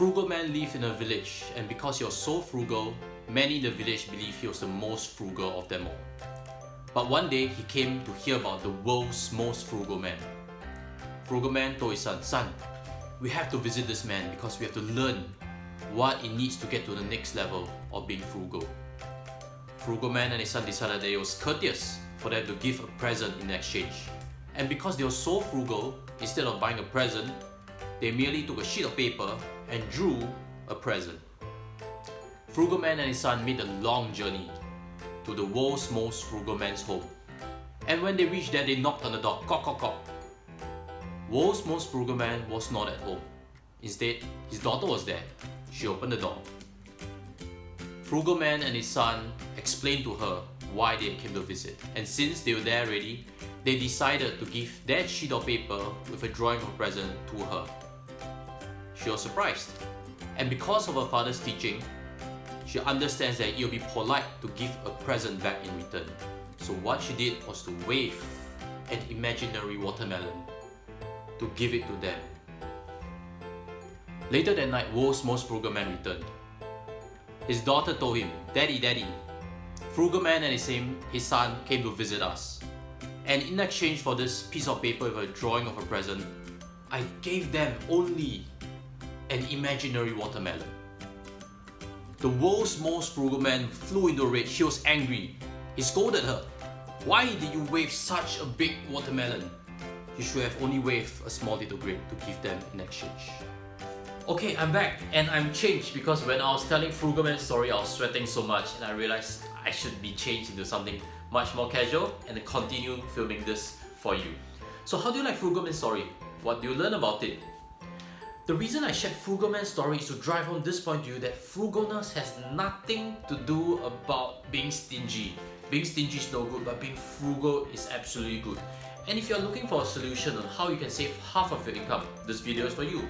frugal man lived in a village, and because he was so frugal, many in the village believed he was the most frugal of them all. But one day he came to hear about the world's most frugal man. Frugal man told his son, we have to visit this man because we have to learn what it needs to get to the next level of being frugal. Frugal man and his son decided that it was courteous for them to give a present in exchange. And because they were so frugal, instead of buying a present, they merely took a sheet of paper and drew a present. Frugal man and his son made a long journey to the world's most frugal man's home. And when they reached there, they knocked on the door. Knock, knock, knock. World's most frugal man was not at home. Instead, his daughter was there. She opened the door. Frugal man and his son explained to her why they came to visit. And since they were there already, they decided to give that sheet of paper with a drawing of a present to her. She was surprised. And because of her father's teaching, she understands that it will be polite to give a present back in return. So what she did was to wave an imaginary watermelon to give it to them. Later that night, world's most frugal man returned. His daughter told him, Daddy, frugal man and his son came to visit us. And in exchange for this piece of paper with a drawing of a present, I gave them only an imaginary watermelon. The world's most frugal man flew into a rage. He was angry. He scolded her. Why did you wave such a big watermelon? You should have only waved a small little grape to give them in exchange. Okay, I'm back and I'm changed because when I was telling Frugal Man's story, I was sweating so much and I realized I should be changed into something much more casual and continue filming this for you. So how do you like Frugal Man's story? What do you learn about it? The reason I shared Frugal Man's story is to drive home this point to you that frugalness has nothing to do about being stingy. Being stingy is no good, but being frugal is absolutely good. And if you're looking for a solution on how you can save half of your income, this video is for you.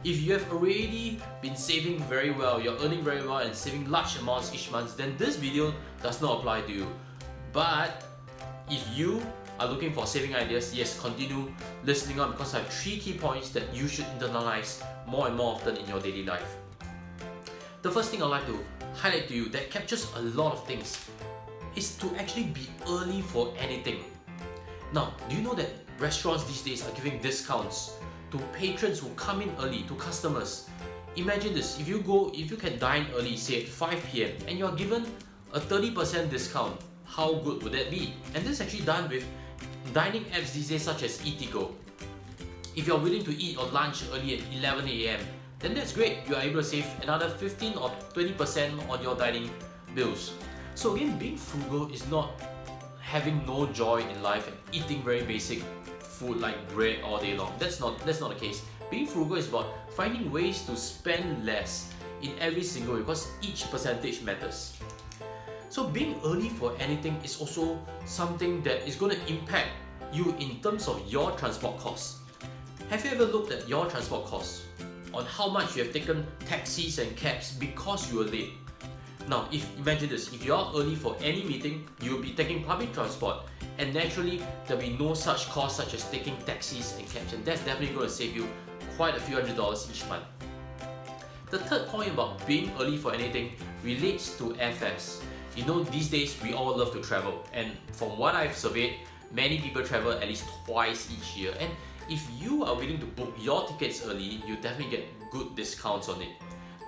If you have already been saving very well, you're earning very well and saving large amounts each month, then this video does not apply to you. But if you are looking for saving ideas, yes, continue listening on because I have 3 key points that you should internalize more and more often in your daily life. The first thing I'd like to highlight to you that captures a lot of things is to actually be early for anything. Now, do you know that restaurants these days are giving discounts to patrons who come in early, to customers? Imagine this, if you can dine early, say at 5 p.m. and you're given a 30% discount, how good would that be? And this is actually done with dining apps these days such as Eatigo. If you're willing to eat your lunch early at 11 a.m, then that's great. You are able to save another 15 or 20% on your dining bills. So again, being frugal is not having no joy in life and eating very basic food like bread all day long. That's not the case. Being frugal is about finding ways to spend less in every single way because each percentage matters. So being early for anything is also something that is going to impact you in terms of your transport costs. Have you ever looked at your transport costs on how much you have taken taxis and cabs because you were late? Now, imagine this, if you are early for any meeting, you'll be taking public transport and naturally there'll be no such costs such as taking taxis and cabs, and that's definitely going to save you quite a few $100s each month. The third point about being early for anything relates to airfares. You know, these days we all love to travel, and from what I've surveyed, many people travel at least twice each year, and if you are willing to book your tickets early, you definitely get good discounts on it.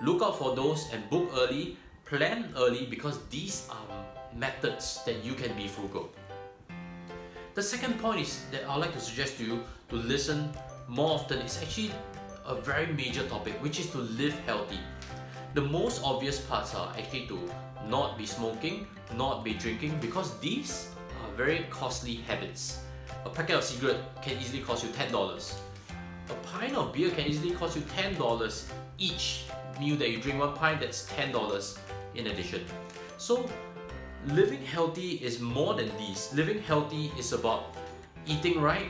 Look out for those and book early, plan early because these are methods that you can be frugal. The second point is that I'd like to suggest to you to listen more often. It's actually a very major topic, which is to live healthy. The most obvious parts are actually to not be smoking, not be drinking, because these are very costly habits. A packet of cigarette can easily cost you $10. A pint of beer can easily cost you $10 each meal that you drink. 1 pint, that's $10 in addition. So living healthy is more than these. Living healthy is about eating right,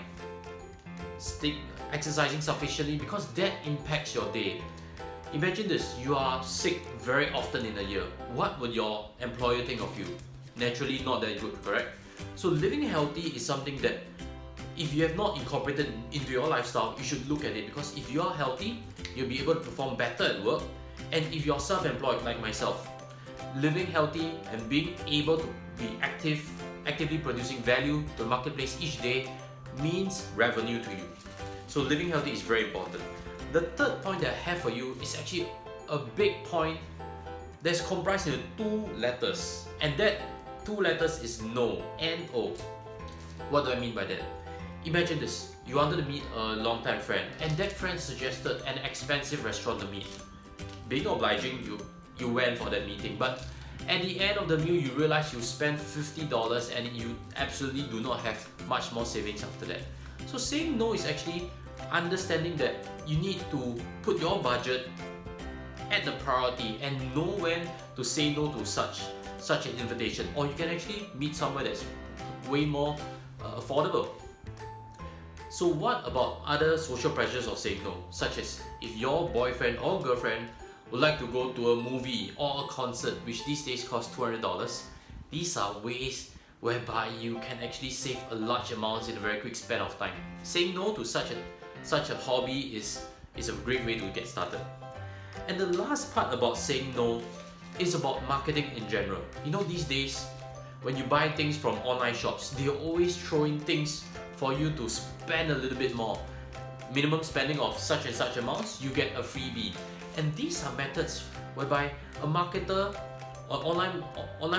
exercising sufficiently, because that impacts your day. Imagine this, you are sick very often in a year. What would your employer think of you? Naturally not that good, correct? So living healthy is something that if you have not incorporated into your lifestyle, you should look at it, because if you are healthy, you'll be able to perform better at work. And if you're self-employed like myself, living healthy and being able to be actively producing value to the marketplace each day means revenue to you. So living healthy is very important. The third point that I have for you is actually a big point that's comprised into 2 letters, and that 2 letters is no, N-O. What do I mean by that? Imagine this, you wanted to meet a long-time friend, and that friend suggested an expensive restaurant to meet. Being obliging, you went for that meeting, but at the end of the meal, you realize you spent $50 and you absolutely do not have much more savings after that. So saying no is actually understanding that you need to put your budget at the priority and know when to say no to such an invitation, or you can actually meet somewhere that's way more affordable. So what about other social pressures of saying no, such as if your boyfriend or girlfriend would like to go to a movie or a concert, which these days cost $200. These are ways whereby you can actually save a large amount in a very quick span of time. Saying no to such a hobby is a great way to get started. And the last part about saying no is about marketing in general. You know, these days when you buy things from online shops, they're always throwing things for you to spend a little bit more. Minimum spending of such and such amounts, you get a freebie. And these are methods whereby a marketer or online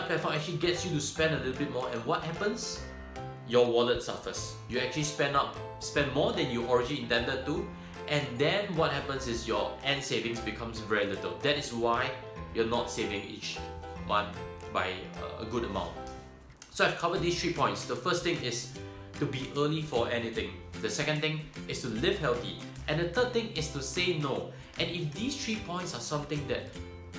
platform actually gets you to spend a little bit more, and what happens? Your wallet suffers. You actually spend more than you originally intended to, and then what happens is your end savings becomes very little. That is why you're not saving each month by a good amount. So I've covered these 3 points. The first thing is to be early for anything. The second thing is to live healthy. And the third thing is to say no. And if these 3 points are something that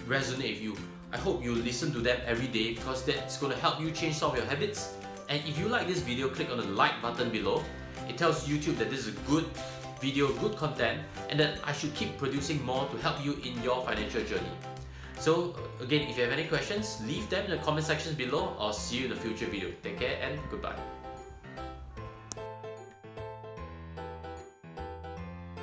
resonate with you, I hope you listen to them every day, because that's going to help you change some of your habits. And if you like this video, click on the like button below. It tells YouTube that this is a good video, good content, and that I should keep producing more to help you in your financial journey. So again, if you have any questions, leave them in the comment sections below. I'll see you in a future video. Take care and goodbye.